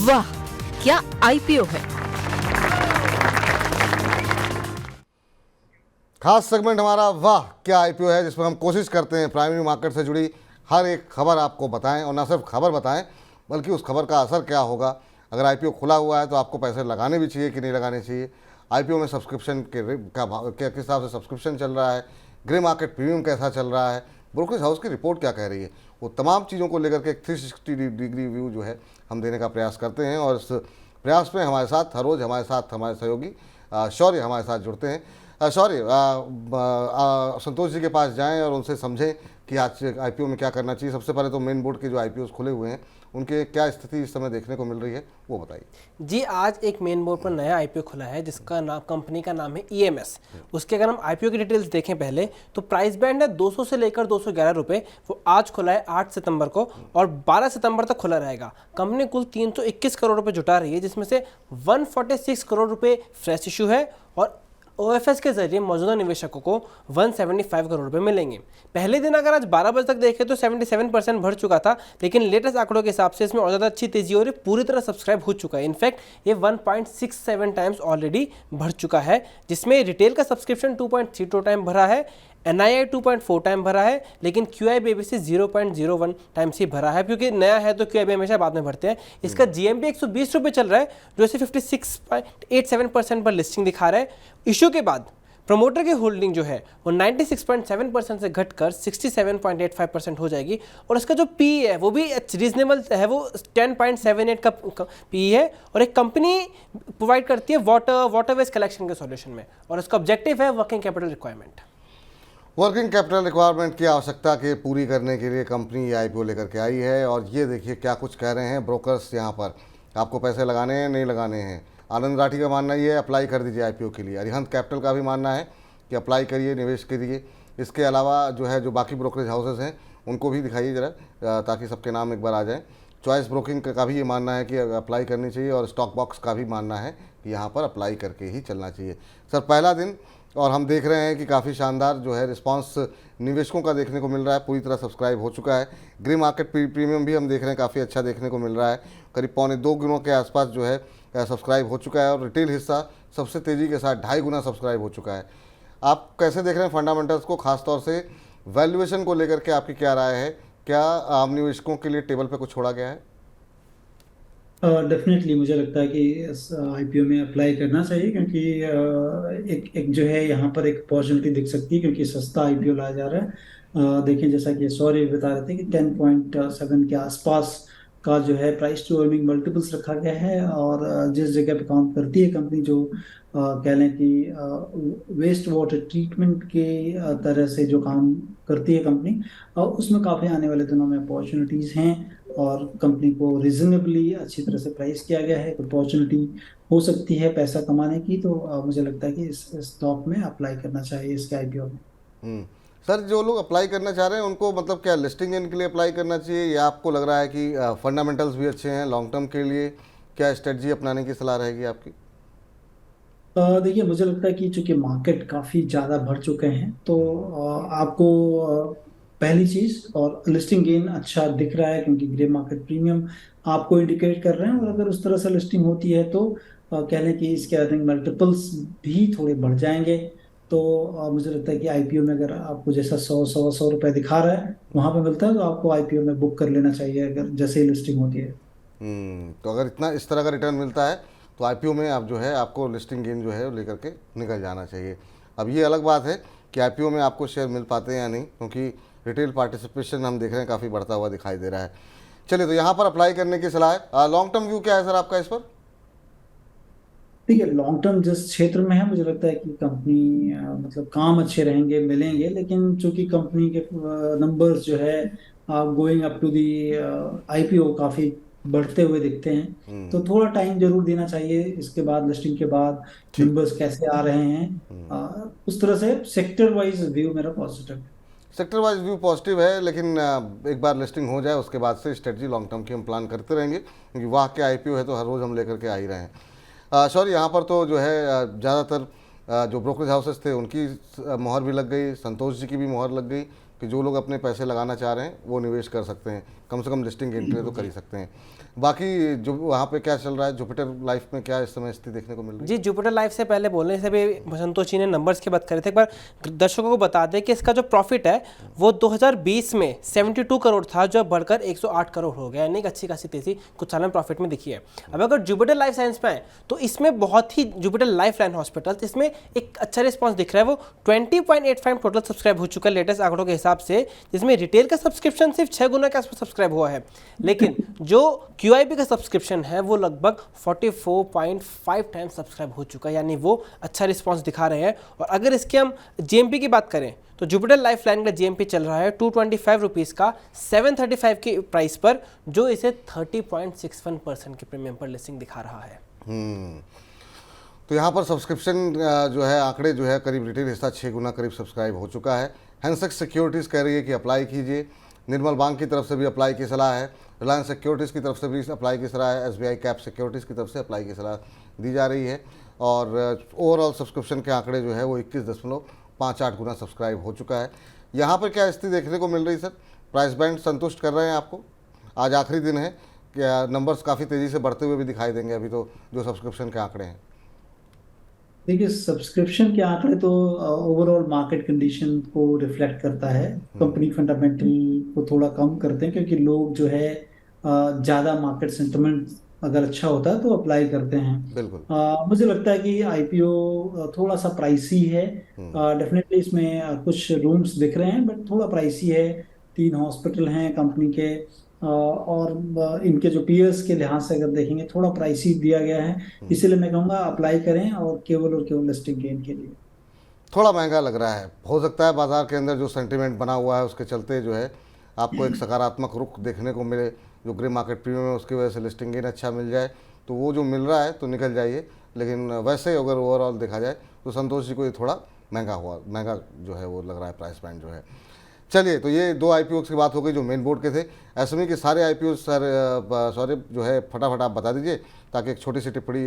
वाह क्या आईपीओ है। खास सेगमेंट हमारा वाह क्या आईपीओ है, जिसमें हम कोशिश करते हैं प्राइमरी मार्केट से जुड़ी हर एक खबर आपको बताएं, और न सिर्फ खबर बताएं बल्कि उस खबर का असर क्या होगा। अगर आईपीओ खुला हुआ है तो आपको पैसे लगाने भी चाहिए कि नहीं लगाने चाहिए, आईपीओ में सब्सक्रिप्शन किस हिसाब से सब्सक्रिप्शन चल रहा है, ग्रे मार्केट प्रीमियम कैसा चल रहा है, ब्रोकरेज हाउस की रिपोर्ट क्या कह रही है, वो तमाम चीज़ों को लेकर के एक 360 डिग्री व्यू जो है हम देने का प्रयास करते हैं। और इस प्रयास में हमारे साथ हर रोज़ हमारे सहयोगी शौर्य हमारे साथ जुड़ते हैं। शौर्य, संतोष जी के पास जाएं और उनसे समझें कि आज आईपीओ में क्या करना चाहिए। सबसे पहले तो मेन बोर्ड के जो आईपीओ खुले हुए हैं उनके क्या स्थिति इस समय देखने को मिल रही है, वो बताइए जी। आज एक मेन बोर्ड पर नया आईपीओ खुला है जिसका नाम, कंपनी का नाम है ईएमएस। उसके अगर हम आईपीओ की डिटेल्स देखें पहले तो प्राइस बैंड है 200 से लेकर 211 रुपये। वो आज खुला है 8 सितंबर को और 12 सितंबर तक खुला रहेगा। कंपनी कुल 321 करोड़ रुपए जुटा रही है, जिसमें से 146 करोड़ रुपए फ्रेश इशू है और ओएफएस के जरिए मौजूदा निवेशकों को 175 करोड़ रुपए मिलेंगे। पहले दिन अगर आज 12 बजे तक देखें तो 77% भर चुका था, लेकिन लेटेस्ट आंकड़ों के हिसाब से इसमें और ज़्यादा अच्छी तेजी हो रही है, पूरी तरह सब्सक्राइब हो चुका है। इनफैक्ट ये 1.67 टाइम्स ऑलरेडी भर चुका है, जिसमें रिटेल का सब्सक्रिप्शन 2.32 टाइम भरा है, एनआईआई 2.4 टाइम भरा है, लेकिन क्यूआईबीएबीसी 0.01 टाइम्स ही भरा है, क्योंकि नया है तो क्यूआईबी हमेशा बाद में भरते हैं। इसका जीएमबी 120 रुपये चल रहा है, जो इसे 56.87% पर लिस्टिंग दिखा रहा है। इशू के बाद प्रमोटर की होल्डिंग जो है वो 96.7% से घटकर 67.85% हो जाएगी, और इसका जो पी है वो भी रीजनेबल है, वो 10.78 का पी है, और एक कंपनी प्रोवाइड करती है वाटर वेस्ट कलेक्शन के सॉल्यूशन में, और इसका ऑब्जेक्टिव है working capital requirement. Working capital requirement की आवश्यकता के पूरी करने के लिए कंपनी ये आईपीओ लेकर के आई है। और ये देखिए क्या कुछ कह रहे हैं ब्रोकर्स यहाँ पर, आपको पैसे लगाने हैं नहीं लगाने हैं। आनंद राठी का मानना ये है अप्लाई कर दीजिए आईपीओ के लिए। अरिहंत कैपिटल का भी मानना है कि अप्लाई करिए, निवेश करिए। इसके अलावा जो है जो बाकी ब्रोकरेज हाउसेस हैं उनको भी दिखाइए ज़रा, ताकि सबके नाम एक बार आ जाएँ। चॉइस ब्रोकिंग का भी ये मानना है कि अप्लाई करनी चाहिए, और स्टॉक बॉक्स का भी मानना है कि यहाँ पर अप्लाई करके ही चलना चाहिए। सर, पहला दिन और हम देख रहे हैं कि काफ़ी शानदार जो है रिस्पांस निवेशकों का देखने को मिल रहा है, पूरी तरह सब्सक्राइब हो चुका है। ग्रे मार्केट प्रीमियम भी हम देख रहे हैं काफ़ी अच्छा देखने को मिल रहा है, करीब 2.25 गुना के आसपास जो है सब्सक्राइब हो चुका है। और रिटेल हिस्सा सबसे तेज़ी के साथ 2.5 गुना सब्सक्राइब हो चुका है। आप कैसे देख रहे हैं फंडामेंटल्स को, खासतौर से वैल्यूएशन को लेकर के आपकी क्या राय है? क्या आम निवेशकों के लिए टेबल पर कुछ छोड़ा गया है? डेफिनेटली मुझे लगता है कि इस आईपीओ में अप्लाई करना चाहिए, क्योंकि एक जो है यहाँ पर एक अपॉर्चुनिटी दिख सकती है, क्योंकि सस्ता आईपीओ लाया जा रहा है। देखिए, जैसा कि सौर्य बता रहे थे कि 10.7 के आसपास का जो है प्राइस टू अर्निंग मल्टीपल्स रखा गया है, और जिस जगह पे काम करती है कंपनी, जो कह लें कि वेस्ट वाटर ट्रीटमेंट के तरह से जो काम करती है कंपनी, उसमें काफ़ी आने वाले दिनों में अपॉर्चुनिटीज़ हैं, और कंपनी को रीजनेबली अच्छी तरह से प्राइस किया गया है। अपॉर्चुनिटी हो सकती है पैसा कमाने की, तो मुझे लगता है कि इस स्टॉक में अप्लाई करना चाहिए, इसके आईपीओ में। सर, जो लोग अप्लाई करना चाह रहे हैं उनको मतलब क्या लिस्टिंग इनके लिए अप्लाई करना चाहिए, या आपको लग रहा है कि फंडामेंटल्स भी अच्छे हैं लॉन्ग टर्म के लिए, क्या स्ट्रेटजी अपनाने की सलाह रहेगी आपकी? देखिए, मुझे लगता है कि चूंकि मार्केट काफ़ी ज़्यादा बढ़ चुके हैं, तो आपको पहली चीज़, और लिस्टिंग गेन अच्छा दिख रहा है, क्योंकि ग्रे मार्केट प्रीमियम आपको इंडिकेट कर रहे हैं, और अगर उस तरह से लिस्टिंग होती है तो कह लें कि इसके अर्निंग मल्टीपल्स भी थोड़े बढ़ जाएंगे। तो मुझे लगता है कि आईपीओ में अगर आपको जैसा 100 रुपए दिखा रहा है वहां पे मिलता है, तो आपको आईपीओ में बुक कर लेना चाहिए अगर जैसे ही लिस्टिंग होती है। तो अगर इतना इस तरह का रिटर्न मिलता है तो आईपीओ में आप जो है आपको लिस्टिंग गेन जो है लेकर के निकल जाना चाहिए। अब ये अलग बात है कि आईपीओ में आपको शेयर मिल पाते हैं या नहीं, क्योंकि रिटेल पार्टिसिपेशन हम देख रहे हैं काफ़ी बढ़ता हुआ दिखाई दे रहा है। चलिए, तो यहाँ पर अप्लाई करने की सलाह है। लॉन्ग टर्म व्यू क्या है सर आपका इस पर? ठीक है, लॉन्ग टर्म जिस क्षेत्र में है, मुझे लगता है कि कंपनी मतलब काम अच्छे रहेंगे, मिलेंगे, लेकिन चूंकि कंपनी के नंबर्स जो है going up to the IPO काफी बढ़ते हुए दिखते हैं, तो थोड़ा टाइम जरूर देना चाहिए। इसके बाद लिस्टिंग के बाद नंबर्स कैसे आ रहे हैं, उस तरह से सेक्टर वाइज व्यू मेरा पॉजिटिव है। सेक्टर वाइज व्यू पॉजिटिव है, लेकिन एक बार लिस्टिंग हो जाए उसके बाद से स्ट्रेटजी लॉन्ग टर्म की हम प्लान करते रहेंगे, क्योंकि वाह के आईपीओ है तो हर रोज़ हम लेकर के आ ही रहे हैं। सॉरी, यहाँ पर तो जो है ज़्यादातर जो ब्रोकरेज हाउसेस थे उनकी मोहर भी लग गई, संतोष जी की भी मोहर लग गई कि जो लोग अपने पैसे लगाना चाह रहे हैं वो निवेश कर सकते हैं। कम से कम लिस्टिंग एंट्री तो कर ही सकते हैं। बाकी जो वहाँ पे क्या चल रहा है, जुपिटर लाइफ में क्या इस समय स्थिति देखने को मिल रही है? जी, जुपिटर लाइफ से पहले बोलने से भी संतोष जी ने नंबर्स की बात करी थी। एक बार दर्शकों को बता दें कि इसका जो प्रॉफिट है वो 2020 में 72 करोड़ था, जो बढ़कर 108 करोड़ हो गया, यानी कि अच्छी खासी तेजी कुछ साल में प्रॉफिट में दिखी है। अब अगर जुपिटर लाइफ साइंस में आए तो इसमें बहुत ही, जुपिटर लाइफ लाइन हॉस्पिटल, इसमें एक अच्छा रिस्पॉन्स दिख रहा है। वो 20.85 टोटल सब्सक्राइब हो चुका है लेटेस्ट आंकड़ों के हिसाब से, जिसमें रिटेल का सब्सक्रिप्शन सिर्फ 6 गुना के आसपास सब्सक्राइब हुआ है, लेकिन जो QIP का सब्सक्रिप्शन है वो लगभग 44.5 टाइम्स सब्सक्राइब हो चुका है, यानी वो अच्छा रिस्पांस दिखा रहे हैं। और अगर इसके हम GMP की बात करें तो जुपिटर लाइफ लाइन का GMP चल रहा है 225 रुपीज़ का 735 की प्राइस पर, जो इसे 30.61% के प्रीमियम पर लिस्टिंग दिखा रहा है। तो यहाँ पर सब्सक्रिप्शन जो है आंकड़े जो है करीब रिटेल हिस्सा 6 गुना करीब सब्सक्राइब हो चुका है। हैंसेक्स सिक्योरिटीज़ कह रही है कि अप्लाई कीजिए, निर्मल बैंक की तरफ से भी अप्लाई की सलाह है, रिलायंस सिक्योरिटीज़ की तरफ से भी अप्लाई की सलाह है, SBI कैप सिक्योरिटीज़ की तरफ से अप्लाई की सलाह दी जा रही है। और ओवरऑल सब्सक्रिप्शन के आंकड़े जो है वो 21.58 गुना सब्सक्राइब हो चुका है। यहाँ पर क्या स्थिति देखने को मिल रही सर? प्राइस बैंड संतुष्ट कर रहे हैं आपको? आज आखिरी दिन है, क्या नंबर्स काफ़ी तेज़ी से बढ़ते हुए भी दिखाई देंगे अभी तो जो सब्सक्रिप्शन के आंकड़े हैं? देखिए, सब्सक्रिप्शन के आंकड़े तो ओवरऑल मार्केट कंडीशन को रिफ्लेक्ट करता है। कंपनी फंडामेंटल को थोड़ा कम करते हैं, क्योंकि लोग जो है ज़्यादा मार्केट सेंटिमेंट अगर अच्छा होता है तो अप्लाई करते हैं। बिल्कुल। मुझे लगता है कि IPO थोड़ा सा प्राइसी है। डेफिनेटली इसमें कुछ रूम्स दिख रहे हैं, बट थोड़ा प्राइसी है। 3 हॉस्पिटल हैं कंपनी के, और इनके जो पीयर्स के लिहाज से अगर देखेंगे थोड़ा प्राइसी दिया गया है। इसीलिए मैं कहूँगा अप्लाई करें, और केवल लिस्टिंग गेन के लिए। थोड़ा महंगा लग रहा है, हो सकता है बाज़ार के अंदर जो सेंटिमेंट बना हुआ है उसके चलते जो है आपको एक सकारात्मक रुख देखने को मिले, जो ग्रे मार्केट प्रीमियम है उसकी वजह से लिस्टिंग गेन अच्छा मिल जाए, तो वो जो मिल रहा है तो निकल जाइए। लेकिन वैसे अगर ओवरऑल देखा जाए तो संतोष जी को ये थोड़ा महंगा जो है वो लग रहा है प्राइस बैंड जो है। चलिए, तो ये 2 IPO की बात हो गई जो मेन बोर्ड के थे। SME के सारे IPO सर जो है फटाफट आप बता दीजिए, ताकि एक छोटी सी टिप्पणी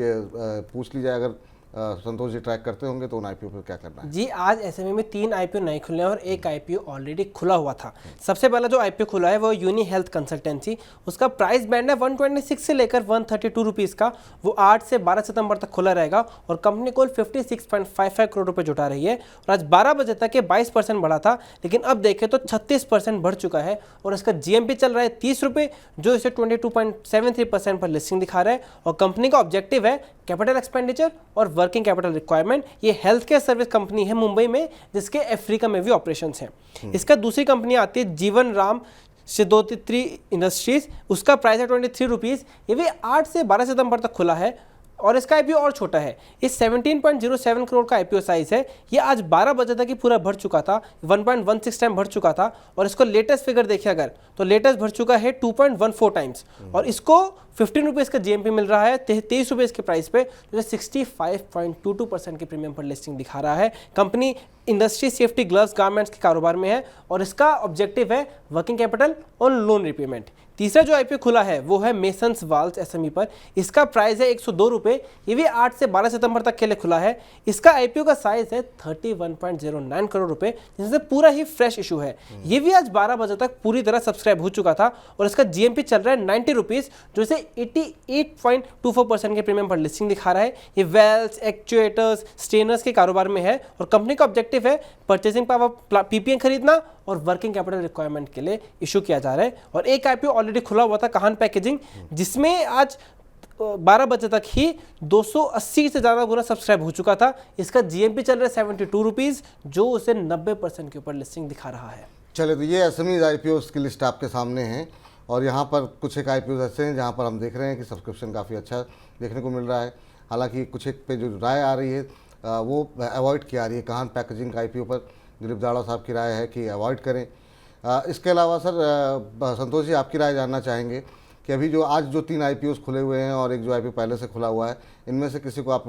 पूछ ली जाए। अगर संतोष जी ट्रैक करते होंगे तो उन IPO पर क्या करना है? जी, आज SME में 3 IPO नए खुले हैं और एक IPO ऑलरेडी खुला हुआ था। सबसे पहला जो IPO खुला है वो यूनी हेल्थ कंसल्टेंसी, उसका प्राइस बैंड है 126 से लेकर 132 रुपीज़ का। वो 8 से 12 सितंबर तक खुला रहेगा और कंपनी कुल 56.55 करोड़ रुपए जुटा रही है। और आज 12 बजे तक ये 22% बढ़ा था, लेकिन अब देखें तो 36% बढ़ चुका है। और इसका GMP चल रहा है 30 रुपये, जो इसे 22.73% पर लिस्टिंग दिखा रहा है। और कंपनी का ऑब्जेक्टिव है कैपिटल एक्सपेंडिचर और वर्किंग कैपिटल रिक्वायरमेंट। ये हेल्थ केयर सर्विस कंपनी है मुंबई में, जिसके अफ्रीका में भी ऑपरेशंस हैं। इसका दूसरी कंपनी आती है जीवन राम सिद्धोत्री इंडस्ट्रीज, उसका प्राइस है 23 रुपीज़। ये भी 8 से 12 सितंबर तक खुला है और इसका IPO और छोटा है। इस 17.07 करोड़ का IPO साइज है। ये आज 12 बजे तक ही पूरा भर चुका था, 1.16 टाइम भर चुका था। और इसको लेटेस्ट फिगर देखें अगर, तो लेटेस्ट भर चुका है 2.14 टाइम्स। और इसको 15 रुपीज़ का GMP मिल रहा है 23 रुपीज़ के प्राइस पे, जो 65.22% के प्रीमियम पर लिस्टिंग दिखा रहा है। Company industry safety gloves garments के कारोबार में है और इसका ऑब्जेक्टिव है वर्किंग कैपिटल और लोन रिपेमेंट। तीसरा जो IPO खुला है वो है मेसन्स वाल्स SME पर। इसका प्राइस है 102 रुपये। ये भी 8 से 12 सितंबर तक के लिए खुला है। इसका IPO का साइज है 31.09 करोड़ रुपए, जिससे पूरा ही फ्रेश इशू है। ये भी आज 12 बजे तक पूरी तरह सब्सक्राइब हो चुका था और इसका GMP चल रहा है 90 रुपीज़, जो इसे 88.24% के प्रीमियम पर लिस्टिंग दिखा रहा है। ये वेल्स, एक्चुएटर्स, स्टेनर्स के कारोबार में है और कंपनी का ऑब्जेक्टिव है परचेसिंग पावर PPM खरीदना और वर्किंग कैपिटल रिक्वायरमेंट के लिए इशू किया जा रहा है। और एक IPO ऑलरेडी खुला हुआ था काहन पैकेजिंग, जिसमें आज 12 बजे तक ही 280 से ज़्यादा गुना सब्सक्राइब हो चुका था। इसका GMP चल रहा है 72 रुपीज़, जो उसे 90% के ऊपर लिस्टिंग दिखा रहा है। चलिए, तो ये SME IPOs की लिस्ट आपके सामने है और यहाँ पर कुछ एक IPOs ऐसे हैं जहाँ पर हम देख रहे हैं कि सब्सक्रिप्शन काफ़ी अच्छा देखने को मिल रहा है। हालांकि कुछ एक पे जो राय आ रही है वो अवॉइड की आ रही है। काहन पैकेजिंग का IPO पर दिलीप दाड़ा साहब की राय है कि अवॉइड करें। इसके अलावा सर संतोष जी आपकी राय जानना चाहेंगे कि अभी जो आज जो 3 IPOs खुले हुए हैं और एक जो IPO पहले से खुला हुआ है, इनमें से किसी को आप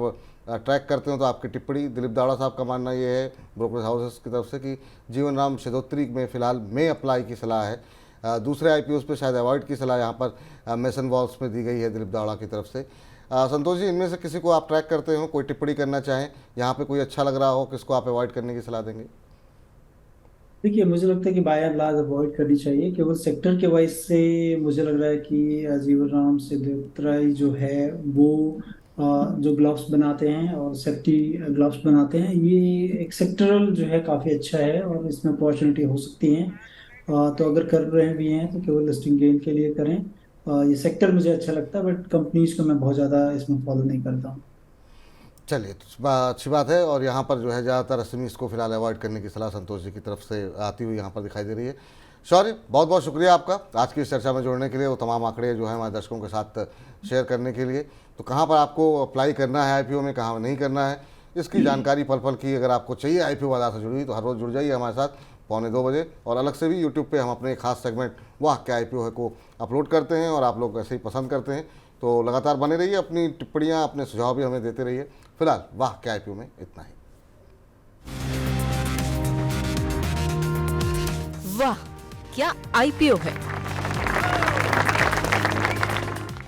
ट्रैक करते हो तो आपकी टिप्पणी। दिलीप दाड़ा साहब का मानना ये है ब्रोकरेज हाउसेस की तरफ से कि जीवन राम सिद्धोत्री में फ़िलहाल में अप्लाई की सलाह है। दूसरे IPOs पे शायद अवॉइड की सलाह यहाँ पर मेसन वॉल्स में दी गई है दिलीप दाड़ा की तरफ से। संतोष जी, इनमें से किसी को आप ट्रैक करते हो, कोई टिप्पणी करना चाहें, यहाँ पे कोई अच्छा लग रहा हो, किसको आप अवॉइड करने की सलाह देंगे? देखिए, मुझे लगता है कि बाय एंड लार्ज अवॉइड करनी चाहिए। केवल सेक्टर के वाइज से मुझे लग रहा है कि जीवनराम सिद्धोत्राई जो है वो जो ग्लव्स बनाते हैं और सेफ्टी ग्लव्स बनाते हैं, ये एक सेक्टरल जो है काफ़ी अच्छा है और इसमें अपॉर्चुनिटी हो सकती है। तो अगर कर रहे भी हैं तो केवल लिस्टिंग गेन के लिए करें। ये सेक्टर मुझे अच्छा लगता है, बट कंपनीज को मैं बहुत ज़्यादा इसमें फॉलो नहीं करता हूँ। चलिए, तो अच्छी बात है। और यहाँ पर जो है ज़्यादातर एसएमई को फिलहाल अवॉइड करने की सलाह संतोष जी की तरफ से आती हुई यहाँ पर दिखाई दे रही है। शौर्य, बहुत बहुत शुक्रिया आपका आज की इस चर्चा में जुड़ने के लिए, वो तमाम आंकड़े जो है हमारे दर्शकों के साथ शेयर करने के लिए। तो कहाँ पर आपको अप्लाई करना है आईपीओ में, कहाँ नहीं करना है, इसकी जानकारी पल पल की अगर आपको चाहिए आईपीओ बाजार से जुड़ी हुई, तो हर रोज़ जुड़ जाइए हमारे साथ 1:45 बजे। और अलग से भी यूट्यूब पे हम अपने खास सेगमेंट वाह क्या आईपीओ है को अपलोड करते हैं और आप लोग ऐसे ही पसंद करते हैं। तो लगातार बने रहिए, अपनी टिप्पणियाँ अपने सुझाव भी हमें देते रहिए। फिलहाल वाह क्या आईपीओ में इतना ही। वाह क्या आईपीओ है।